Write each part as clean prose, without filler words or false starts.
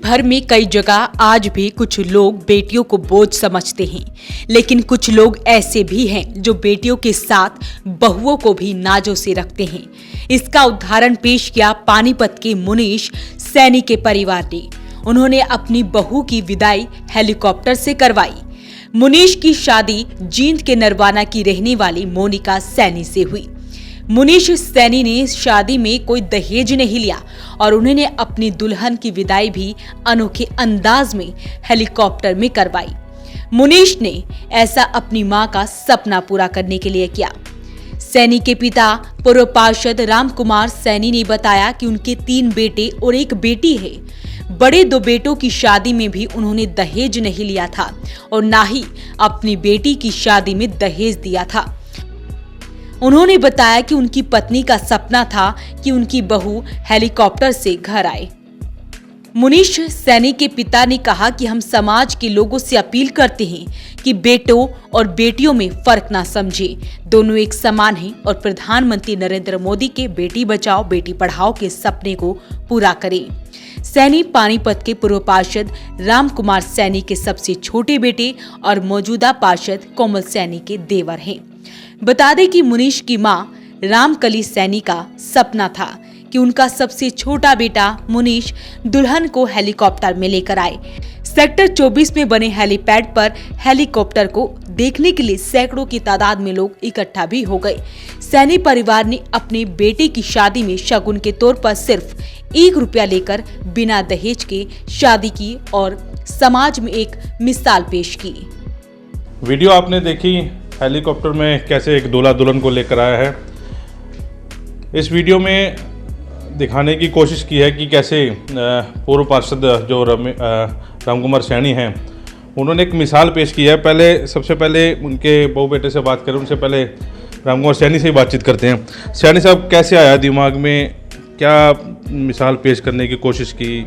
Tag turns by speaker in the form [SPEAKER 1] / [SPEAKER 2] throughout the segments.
[SPEAKER 1] भर में कई जगह आज भी कुछ लोग बेटियों को बोझ समझते हैं, लेकिन कुछ लोग ऐसे भी हैं जो बेटियों के साथ बहुओं को भी नाजों से रखते हैं। इसका उदाहरण पेश किया पानीपत के मुनीश सैनी के परिवार ने। उन्होंने अपनी बहू की विदाई हेलीकॉप्टर से करवाई। मुनीश की शादी जींद के नरवाना की रहने वाली मोनिका सैनी से हुई। मुनीश सैनी ने शादी में कोई दहेज नहीं लिया और उन्होंने अपनी दुल्हन की विदाई भी अनोखे अंदाज में हेलीकॉप्टर में करवाई। मुनीश ने ऐसा अपनी मां का सपना पूरा करने के लिए किया। सैनी के पिता पूर्व पार्षद राम कुमार सैनी ने बताया कि उनके 3 बेटे और 1 बेटी है। बड़े 2 बेटों की शादी में भी उन्होंने दहेज नहीं लिया था और ना ही अपनी बेटी की शादी में दहेज दिया था। उन्होंने बताया कि उनकी पत्नी का सपना था कि उनकी बहू हेलीकॉप्टर से घर आए। मुनीश सैनी के पिता ने कहा कि हम समाज के लोगों से अपील करते हैं कि बेटों और बेटियों में फर्क ना समझे, दोनों एक समान हैं और प्रधानमंत्री नरेंद्र मोदी के बेटी बचाओ बेटी पढ़ाओ के सपने को पूरा करें। सैनी पानीपत के पूर्व पार्षद राम कुमार सैनी के सबसे छोटे बेटे और मौजूदा पार्षद कोमल सैनी के देवर हैं। बता दें कि मुनीश की मां रामकली सैनी का सपना था कि उनका सबसे छोटा बेटा मुनीश दुल्हन को हेलीकॉप्टर में लेकर आए। सेक्टर 24 में बने हेलीपैड पर हेलीकॉप्टर को देखने के लिए सैकड़ों की तादाद में लोग इकट्ठा भी हो गए। सैनी परिवार ने अपने बेटे की शादी में शगुन के तौर पर सिर्फ 1 रुपया लेकर बिना दहेज के शादी की और समाज में एक मिसाल पेश की।
[SPEAKER 2] वीडियो आपने देखी हेलीकॉप्टर में कैसे एक दूल्हा दुल्हन को लेकर आया है। इस वीडियो में दिखाने की कोशिश की है कि कैसे पूर्व पार्षद जो राम कुमार सैनी हैं, उन्होंने एक मिसाल पेश की है। सबसे पहले उनके बहू बेटे से बात करें, उनसे पहले राम कुमार सैनी से ही बातचीत करते हैं। सैनी साहब, कैसे आया दिमाग में, क्या मिसाल पेश करने की कोशिश की?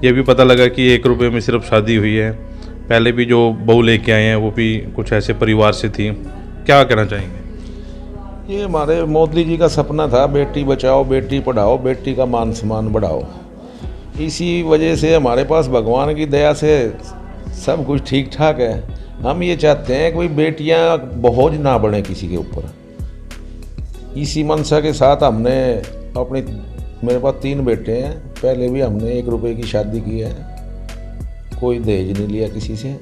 [SPEAKER 2] ये भी पता लगा कि 1 रुपये में सिर्फ शादी हुई है। पहले भी जो बहू लेके आए हैं वो भी कुछ ऐसे परिवार से थी। क्या कहना चाहेंगे?
[SPEAKER 3] ये हमारे मोदी जी का सपना था, बेटी बचाओ बेटी पढ़ाओ बेटी का मान सम्मान बढ़ाओ। इसी वजह से हमारे पास भगवान की दया से सब कुछ ठीक ठाक है। हम ये चाहते हैं कि कोई बेटियां बोझ ना बने किसी के ऊपर। इसी मनसा के साथ हमने मेरे पास 3 बेटे हैं। पहले भी हमने 1 रुपये की शादी की है, कोई दहेज नहीं लिया किसी से।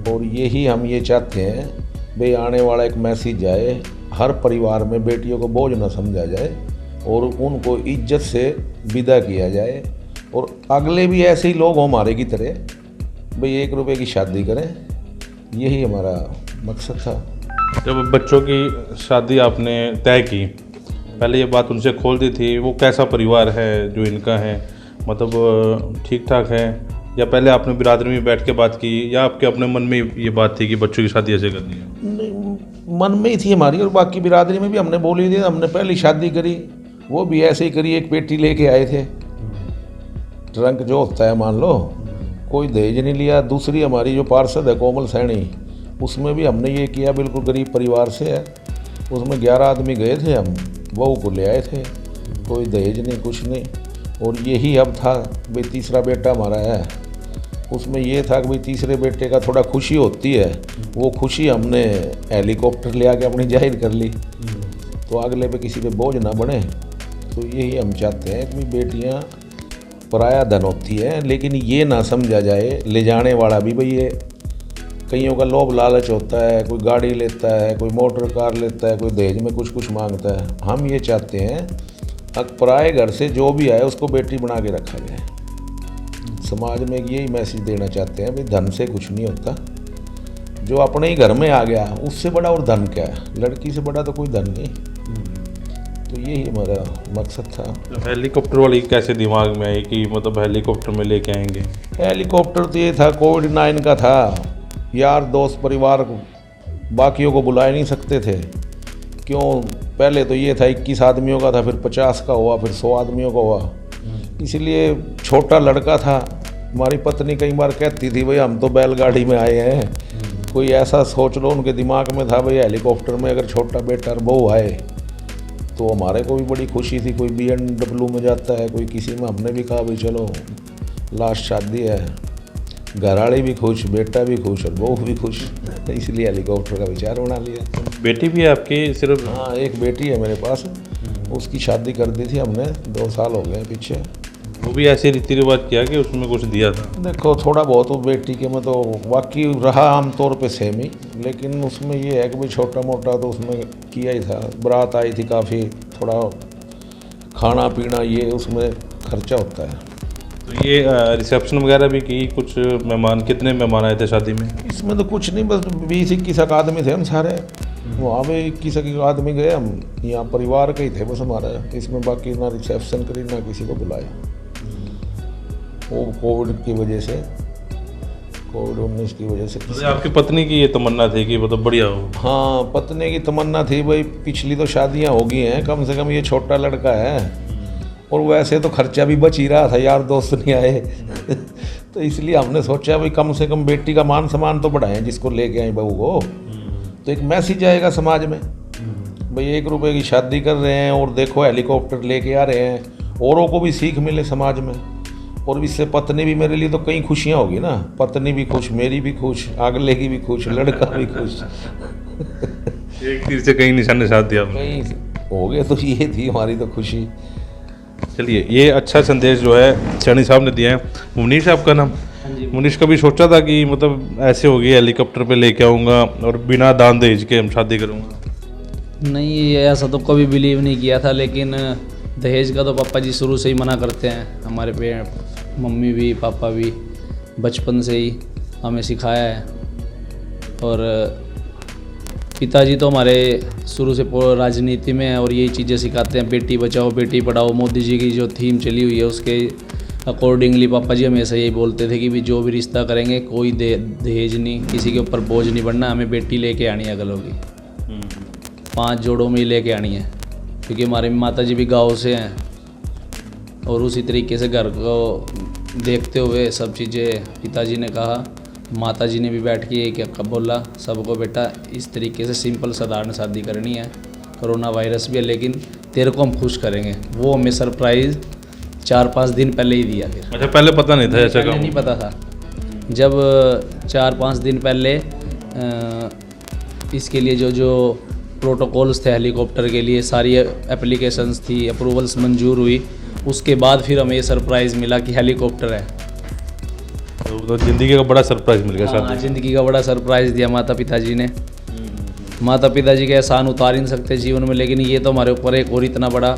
[SPEAKER 3] और यही हम ये चाहते हैं भाई आने वाला एक मैसेज जाए, हर परिवार में बेटियों को बोझ न समझा जाए और उनको इज्जत से विदा किया जाए। और अगले भी ऐसे ही लोग हों हमारे की तरह, भाई 1 रुपये की शादी करें। यही हमारा मकसद था।
[SPEAKER 2] जब बच्चों की शादी आपने तय की, पहले ये बात उनसे खोल दी थी, वो कैसा परिवार है जो इनका है, मतलब ठीक ठाक है, या पहले आपने बिरादरी में बैठ के बात की, या आपके अपने मन में ये बात थी कि बच्चों की शादी ऐसे करनी है?
[SPEAKER 3] नहीं, मन में ही थी हमारी। और बाकी बिरादरी में भी हमने बोली थी। हमने पहली शादी करी, वो भी ऐसे ही करी। 1 पेटी लेके आए थे, ट्रंक जो होता है मान लो, कोई दहेज नहीं लिया। दूसरी हमारी जो पार्षद है कोमल सैनी, उसमें भी हमने ये किया, बिल्कुल गरीब परिवार से है। उसमें 11 आदमी गए थे, हम बहू को ले आए थे, कोई दहेज नहीं कुछ नहीं। और यही अब था भाई 3रा बेटा हमारा है, उसमें ये था कि भाई 3रे बेटे का थोड़ा खुशी होती है। वो खुशी हमने हेलीकॉप्टर ले आके अपनी जाहिर कर ली, तो अगले पे किसी पे बोझ ना बने। तो यही हम चाहते हैं कि बेटियां पराया धन होती है, लेकिन ये ना समझा जाए ले जाने वाला भी भाई ये कईयों का लोभ लालच होता है, कोई गाड़ी लेता है, कोई मोटर कार लेता है, कोई दहेज में कुछ मांगता है। हम ये चाहते हैं पराए घर से जो भी आए उसको बेटी बना के रखा जाए। समाज में यही मैसेज देना चाहते हैं भाई धन से कुछ नहीं होता, जो अपने ही घर में आ गया उससे बड़ा और धन क्या है, लड़की से बड़ा तो कोई धन नहीं। तो यही हमारा मकसद था।
[SPEAKER 2] हेलीकॉप्टर वाली कैसे दिमाग में आई कि मतलब हेलीकॉप्टर में लेके आएंगे?
[SPEAKER 3] हेलीकॉप्टर तो ये था, कोविड-19 का था, यार दोस्त परिवार बाकियों को बुला नहीं सकते थे। क्यों, पहले तो ये था 21 आदमियों का था, फिर 50 का हुआ, फिर 100 आदमियों का हुआ। इसलिए छोटा लड़का था। हमारी पत्नी कई बार कहती थी भाई हम तो बैलगाड़ी में आए हैं, कोई ऐसा सोच लो। उनके दिमाग में था भाई हेलीकॉप्टर में अगर छोटा बेटा और बहू आए तो हमारे को भी बड़ी खुशी थी। कोई BMW में जाता है, कोई किसी में। हमने भी कहा भाई चलो लास्ट शादी है, घर वाले भी खुश, बेटा भी खुश और बहू भी खुश, इसलिए हेलीकॉप्टर का विचार बना लिया।
[SPEAKER 2] बेटी भी है आपकी सिर्फ?
[SPEAKER 3] हाँ, एक बेटी है मेरे पास, उसकी शादी कर दी थी हमने, 2 साल हो गए पीछे।
[SPEAKER 2] वो भी ऐसे रीति रिवाज किया कि उसमें कुछ दिया था?
[SPEAKER 3] देखो थोड़ा बहुत वो बेटी के में तो बाकी रहा आमतौर पे सेम ही, लेकिन उसमें ये है कि भाई छोटा मोटा तो उसमें किया ही था। बारात आई थी काफ़ी, थोड़ा खाना पीना ये उसमें खर्चा होता है।
[SPEAKER 2] तो ये रिसेप्शन वगैरह भी की? कुछ मेहमान, कितने मेहमान आए थे शादी में?
[SPEAKER 3] इसमें तो कुछ नहीं, बस 20-21 आदमी थे हम सारे, वहाँ पे 21 आदमी गए हम, यहाँ परिवार के ही थे बस हमारा। इसमें बाकी ना रिसेप्शन करी ना किसी को बुलाया, वो कोविड की वजह से, कोविड-19 की वजह से।
[SPEAKER 2] तो आपकी पत्नी की ये तमन्ना थी कि मतलब बढ़िया हो?
[SPEAKER 3] हाँ, पत्नी की तमन्ना थी भाई, पिछली तो शादियाँ हो गई हैं, कम से कम ये छोटा लड़का है और वैसे तो खर्चा भी बच ही रहा था, यार दोस्त नहीं आए तो इसलिए हमने सोचा भाई कम से कम बेटी का मान सम्मान तो बढ़ाएं, जिसको लेके आए बहू को, तो एक मैसेज आएगा समाज में भाई 1 रुपए की शादी कर रहे हैं और देखो हेलीकॉप्टर लेके आ रहे हैं, औरों को भी सीख मिले समाज में। और इससे पत्नी भी, मेरे लिए तो कई खुशियाँ होगी ना, पत्नी भी खुश, मेरी भी खुश, अगले की भी खुश, लड़का भी खुश
[SPEAKER 2] एक तीर से कई निशाने साध दिया आपने।
[SPEAKER 3] कहीं हो गए, तो ये थी हमारी तो खुशी।
[SPEAKER 2] चलिए, ये अच्छा संदेश जो है सैनी साहब ने दिया है। मुनीश आपका नाम? मुनीश कभी सोचा था कि मतलब ऐसे होगी हेलीकॉप्टर पे लेके आऊँगा और बिना दान दहेज के हम शादी करूँगा?
[SPEAKER 4] नहीं, ऐसा तो कभी बिलीव नहीं किया था, लेकिन दहेज का तो पापा जी शुरू से ही मना करते हैं। हमारे मम्मी भी पापा भी बचपन से ही हमें सिखाया है, और पिताजी तो हमारे शुरू से राजनीति में है और यही चीज़ें सिखाते हैं, बेटी बचाओ बेटी पढ़ाओ। मोदी जी की जो थीम चली हुई है उसके अकॉर्डिंगली पापा जी हमेशा यही बोलते थे कि भी जो भी रिश्ता करेंगे कोई दहेज नहीं, किसी के ऊपर बोझ नहीं बनना, हमें बेटी लेके आनी है अगलों की, 5 जोड़ों में ही लेके आनी है। क्योंकि हमारे माता जी भी गाँव से हैं और उसी तरीके से घर को देखते हुए सब चीज़ें पिताजी ने कहा, माता जी ने भी बैठ के ये क्या बोला सबको, बेटा इस तरीके से सिंपल साधारण शादी करनी है, कोरोना वायरस भी है लेकिन तेरे को हम खुश करेंगे। वो हमें सरप्राइज़ 4-5 दिन पहले ही दिया। फिर
[SPEAKER 2] अच्छा, पहले पता नहीं था ऐसा?
[SPEAKER 4] नहीं पता था। जब 4-5 दिन पहले इसके लिए जो प्रोटोकॉल्स थे हेलीकॉप्टर के लिए, सारी एप्लीकेशंस थी, अप्रूवल्स मंजूर हुई, उसके बाद फिर हमें ये सरप्राइज़ मिला कि हेलीकॉप्टर है।
[SPEAKER 2] तो ज़िंदगी का बड़ा सरप्राइज़ मिल गया साथ
[SPEAKER 4] हाँ,
[SPEAKER 2] में।
[SPEAKER 4] ज़िंदगी का बड़ा सरप्राइज़ दिया माता पिताजी ने। माता पिताजी के एहसान उतार ही नहीं सकते जीवन में, लेकिन ये तो हमारे ऊपर एक और इतना बड़ा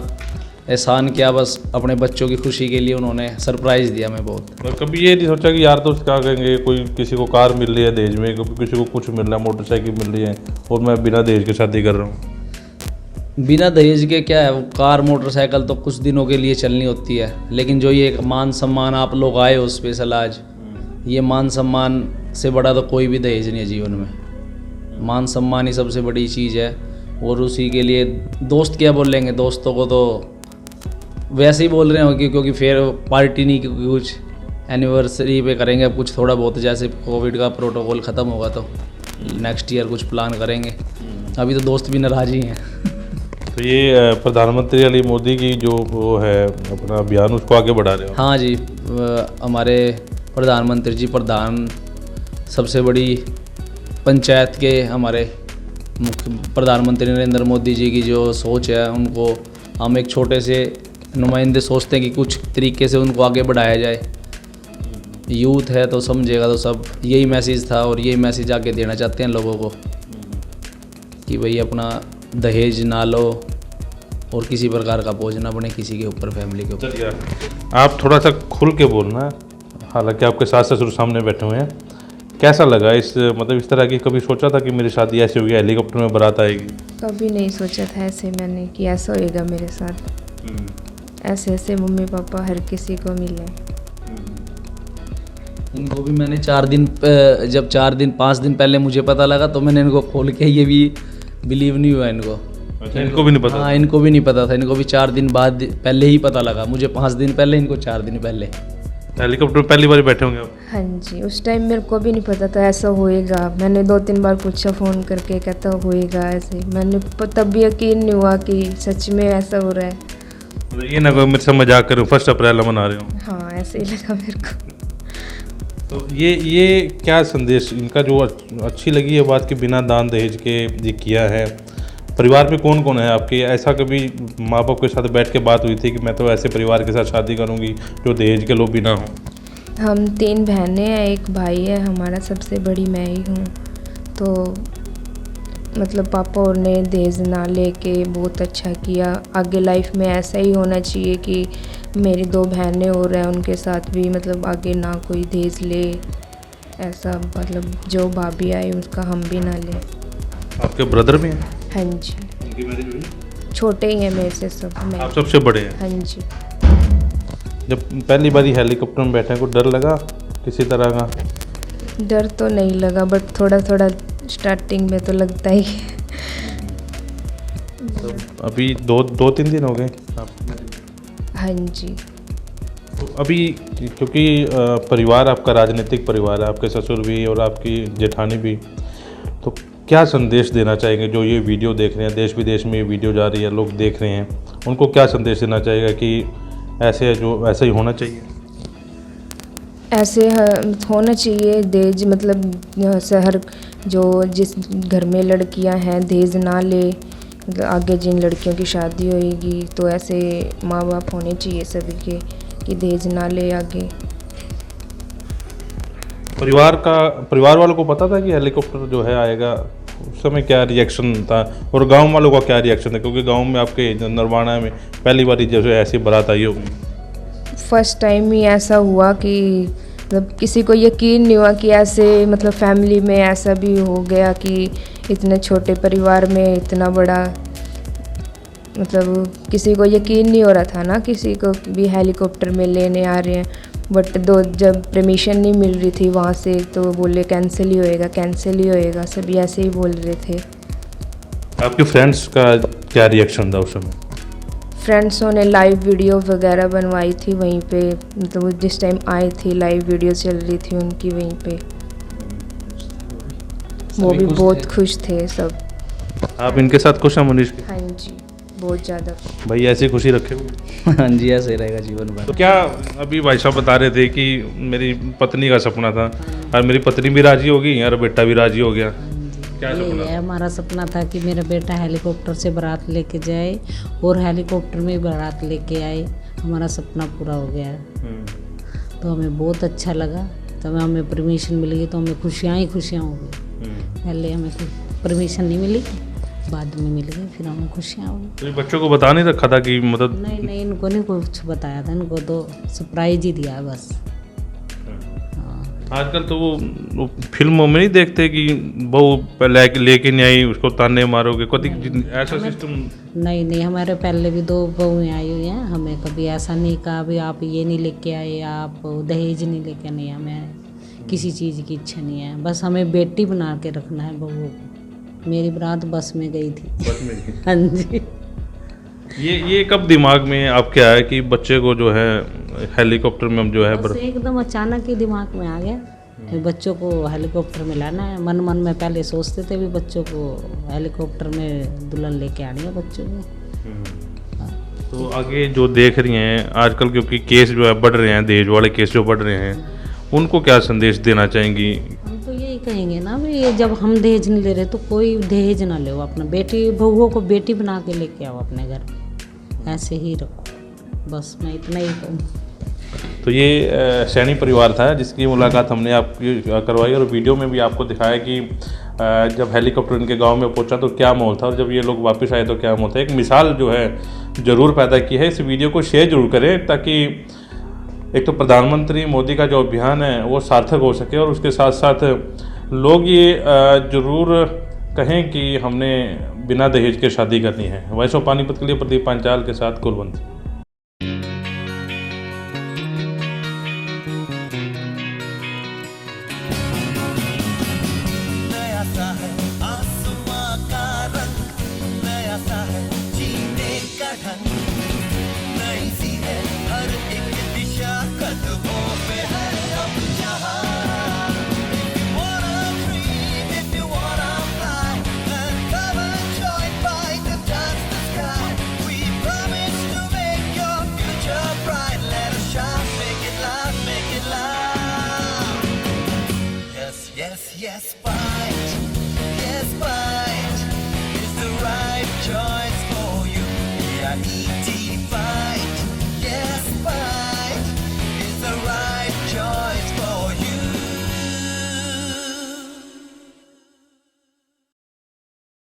[SPEAKER 4] एहसान क्या, बस अपने बच्चों की खुशी के लिए उन्होंने सरप्राइज़ दिया हमें बहुत।
[SPEAKER 2] और कभी ये नहीं सोचा कि यार दोस्त क्या कहेंगे, कोई किसी को कार मिल रही है दहेज में, कभी किसी को कुछ मिल रहा है, मोटरसाइकिल मिल रही है और मैं बिना दहेज के शादी कर रहा हूँ?
[SPEAKER 4] बिना दहेज के क्या है, वो कार मोटरसाइकिल तो कुछ दिनों के लिए चलनी होती है, लेकिन जो ये एक मान सम्मान आप लोग आए हो स्पेशल आज, ये मान सम्मान से बड़ा तो कोई भी दहेज नहीं है जीवन में। मान सम्मान ही सबसे बड़ी चीज़ है, और उसी के लिए दोस्त क्या बोलेंगे, दोस्तों को तो वैसे ही बोल रहे होंगे क्योंकि फिर पार्टी नहीं, क्योंकि कुछ एनिवर्सरी पे करेंगे कुछ थोड़ा बहुत, जैसे कोविड का प्रोटोकॉल ख़त्म होगा तो नेक्स्ट ईयर कुछ प्लान करेंगे। अभी तो दोस्त भी नाराज़ ही हैं।
[SPEAKER 2] तो ये प्रधानमंत्री अली मोदी की जो वो है अपना अभियान, उसको आगे बढ़ा रहे हो?
[SPEAKER 4] हाँ जी, हमारे प्रधानमंत्री जी प्रधान, सबसे बड़ी पंचायत के हमारे मुख्य प्रधानमंत्री नरेंद्र मोदी जी की जो सोच है, उनको हम एक छोटे से नुमाइंदे सोचते हैं कि कुछ तरीके से उनको आगे बढ़ाया जाए। यूथ है तो समझेगा, तो सब यही मैसेज था और यही मैसेज आगे देना चाहते हैं लोगों को कि भाई अपना दहेज ना लो और किसी प्रकार का बोझ ना बने किसी के ऊपर, फैमिली के ऊपर।
[SPEAKER 2] चलिए, आप थोड़ा सा खुल के बोलना, हालांकि आपके सास ससुर सामने बैठे हुए हैं। कैसा लगा इस मतलब इस तरह की, कभी सोचा था कि मेरी शादी ऐसी होगी, हेलीकॉप्टर में बारात आएगी?
[SPEAKER 5] कभी नहीं सोचा था ऐसे मैंने कि ऐसा होएगा मेरे साथ। ऐसे ऐसे मम्मी पापा हर किसी को मिले।
[SPEAKER 4] इनको भी मैंने 4 दिन जब 5 दिन पहले मुझे पता लगा तो मैंने इनको खोल के, ये भी बिलीव नहीं हुआ इनको।
[SPEAKER 2] अच्छा, इनको भी नहीं पता?
[SPEAKER 4] हाँ, इनको भी नहीं पता था, इनको भी 4 दिन बाद पहले ही पता लगा। मुझे 5 दिन पहले, इनको 4 दिन पहले।
[SPEAKER 2] हेलीकॉप्टर पहली बार बैठे होंगे आप?
[SPEAKER 5] हाँ जी, उस टाइम मेरे को भी नहीं पता था ऐसा होएगा। मैंने 2-3 बार पूछा फ़ोन करके, कहता होएगा ऐसे। मैंने तब भी यकीन नहीं हुआ कि सच में ऐसा हो रहा है।
[SPEAKER 2] ये ना कोई मेरे से मजाक करूँ, 1 अप्रैल मना रहे हो?
[SPEAKER 5] हाँ, ऐसे ही लगा मेरे को।
[SPEAKER 2] तो ये क्या संदेश इनका जो अच्छी लगी है बात कि बिना दान दहेज के ये किया है। परिवार में कौन कौन है आपके? ऐसा कभी माँ बाप के साथ बैठ के बात हुई थी कि मैं तो ऐसे परिवार के साथ शादी करूँगी जो दहेज के लोभी ना हो?
[SPEAKER 5] हम 3 बहनें हैं, एक भाई है, हमारा सबसे बड़ी मैं ही हूँ। तो मतलब पापा और ने दहेज ना लेके बहुत अच्छा किया। आगे लाइफ में ऐसा ही होना चाहिए कि मेरी 2 बहनें और हैं, उनके साथ भी मतलब आगे ना कोई दहेज ले, ऐसा मतलब जो भाभी आई उसका हम भी ना ले।
[SPEAKER 2] आपके ब्रदर भी हैं?
[SPEAKER 5] हाँ जी,
[SPEAKER 2] उनकी मैरिज हुई?
[SPEAKER 5] छोटे ही हैं मेरे से सब। मैं
[SPEAKER 2] आप सबसे बड़े हैं?
[SPEAKER 5] हाँ जी।
[SPEAKER 2] जब पहली बार हेलीकॉप्टर में बैठे को डर लगा किसी तरह का?
[SPEAKER 5] डर तो नहीं लगा, बट थोड़ा थोड़ा स्टार्टिंग में तो लगता ही है।
[SPEAKER 2] तो अभी 2-3 दिन हो गए आप?
[SPEAKER 5] हाँ जी।
[SPEAKER 2] तो अभी क्योंकि परिवार आपका राजनीतिक परिवार है, आपके ससुर भी और आपकी जेठानी भी, तो क्या संदेश देना चाहेंगे जो ये वीडियो देख रहे हैं, देश विदेश में ये वीडियो जा रही है, लोग देख रहे हैं, उनको क्या संदेश देना चाहेगा कि ऐसा ही होना चाहिए?
[SPEAKER 5] ऐसे होना चाहिए दहेज, मतलब शहर जो जिस घर में लड़कियां हैं दहेज ना ले, मतलब आगे जिन लड़कियों की शादी होएगी तो ऐसे माँ बाप होने चाहिए सभी के कि दहेज ना ले आगे।
[SPEAKER 2] परिवार वालों को पता था कि हेलीकॉप्टर जो है आएगा? उस समय क्या रिएक्शन था और गांव वालों का क्या रिएक्शन था? क्योंकि गांव में आपके नरवाना में पहली बार जो है ऐसी बारात आई होगी।
[SPEAKER 5] फर्स्ट टाइम ही ऐसा हुआ कि मतलब किसी को यकीन नहीं हुआ कि ऐसे मतलब फैमिली में ऐसा भी हो गया कि इतने छोटे परिवार में इतना बड़ा, मतलब किसी को यकीन नहीं हो रहा था ना, किसी को भी हेलीकॉप्टर में लेने आ रहे हैं। बट जब परमिशन नहीं मिल रही थी वहाँ से तो बोले कैंसिल ही होएगा, सभी ऐसे ही बोल रहे थे।
[SPEAKER 2] आपके फ्रेंड्स का क्या रिएक्शन था उस समय?
[SPEAKER 5] फ्रेंड्सों ने लाइव वीडियो वगैरह बनवाई थी वहीं पे, मतलब जिस टाइम आई थी लाइव वीडियो चल रही थी उनकी वहीं पे, वो भी बहुत खुश थे सब।
[SPEAKER 2] आप इनके साथ खुश हैं मनीष के?
[SPEAKER 5] हाँ जी, बहुत ज़्यादा।
[SPEAKER 2] भाई ऐसी खुशी रखे हुए।
[SPEAKER 4] हाँ जी, ऐसे रहेगा जीवन भर।
[SPEAKER 2] तो क्या अभी भाई साहब बता रहे थे कि मेरी पत्नी का सपना था और मेरी पत्नी भी राजी हो गई और बेटा भी राजी हो गया? क्या
[SPEAKER 6] यही
[SPEAKER 2] सपना
[SPEAKER 6] है,
[SPEAKER 2] था?
[SPEAKER 6] हमारा सपना था कि मेरा बेटा हेलीकॉप्टर से बारात लेके जाए और हेलीकॉप्टर में बारात लेके आए। हमारा सपना पूरा हो गया है, तो हमें बहुत अच्छा लगा। तब हमें परमिशन मिल गई तो हमें खुशियाँ ही खुशियाँ हो गई। पहले हमें परमिशन नहीं मिली, बाद में मिल गई, फिर हमें खुशियाँ हो गई।
[SPEAKER 2] तो ये बच्चों को बता नहीं रखा था कि मतलब?
[SPEAKER 6] नहीं, इनको नहीं कुछ बताया था, इनको तो सरप्राइज ही दिया बस।
[SPEAKER 2] आजकल तो वो फिल्मों में नहीं देखते कि बहू लेके नहीं आई उसको ताने मारोगे, कभी ऐसा सिस्टम?
[SPEAKER 6] नहीं, हमारे पहले भी 2 बहुएं आई हुई हैं, हमें कभी ऐसा नहीं कहा भी आप ये नहीं लेके आए, आप दहेज नहीं लेके नहीं। हमें किसी चीज़ की इच्छा नहीं है, बस हमें बेटी बना के रखना है बहू को। मेरी बारात बस में गई थी।
[SPEAKER 2] बस में गई?
[SPEAKER 6] हाँ जी।
[SPEAKER 2] ये कब दिमाग में आपके आया कि बच्चे को जो है हेलीकॉप्टर में हम जो है
[SPEAKER 6] बस एकदम अचानक ही दिमाग में आ गया कि बच्चों को हेलीकॉप्टर में लाना है। मन में पहले सोचते थे भी बच्चों को हेलीकॉप्टर में दुल्हन लेके आनी है बच्चों को।
[SPEAKER 2] तो आगे जो देख रही हैं आजकल, क्योंकि केस जो है बढ़ रहे हैं, दहेज वाले केस जो बढ़ रहे हैं, उनको क्या संदेश देना चाहेंगी?
[SPEAKER 6] हम तो यही कहेंगे ना भी जब हम दहेज नहीं ले रहे तो कोई दहेज ना ले, अपना बेटी बहुओं को बेटी बना के लेके आओ अपने घर, ऐसे ही रखो। बस मैं इतना ही कहूँ।
[SPEAKER 2] तो ये सैनी परिवार था जिसकी मुलाकात हमने आपकी करवाई और वीडियो में भी आपको दिखाया कि जब हेलीकॉप्टर इनके गांव में पहुंचा तो क्या माहौल था और जब ये लोग वापस आए तो क्या माहौल था। एक मिसाल जो है ज़रूर पैदा की है। इस वीडियो को शेयर ज़रूर करें ताकि एक तो प्रधानमंत्री मोदी का जो अभियान है वो सार्थक हो सके और उसके साथ साथ लोग ये ज़रूर कहें कि हमने बिना दहेज के शादी करनी है। वॉइस ऑफ पानीपत के लिए प्रदीप पांचाल के साथ कुलवंत।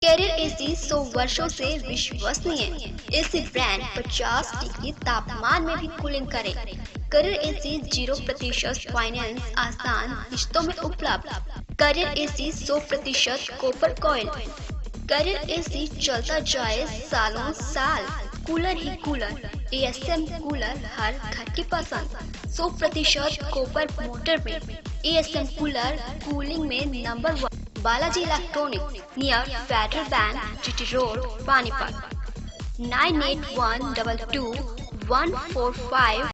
[SPEAKER 7] कैरियर एसी 100 वर्षों से विश्वसनीय। एसी ब्रांड 50 डिग्री तापमान में भी कूलिंग करे। कैरियर एसी 0% फाइनेंस आसान किस्तों में उपलब्ध। Carrier AC 100% copper coil. Carrier AC चलता जाए सालों साल। कूलर ही कूलर, एएसएम कूलर हर घर की पसंद। 100% कॉपर मोटर में एएसएम कूलर कूलिंग में number 1। Balaji electronic near Federal bank, GT road, Panipat. 98122145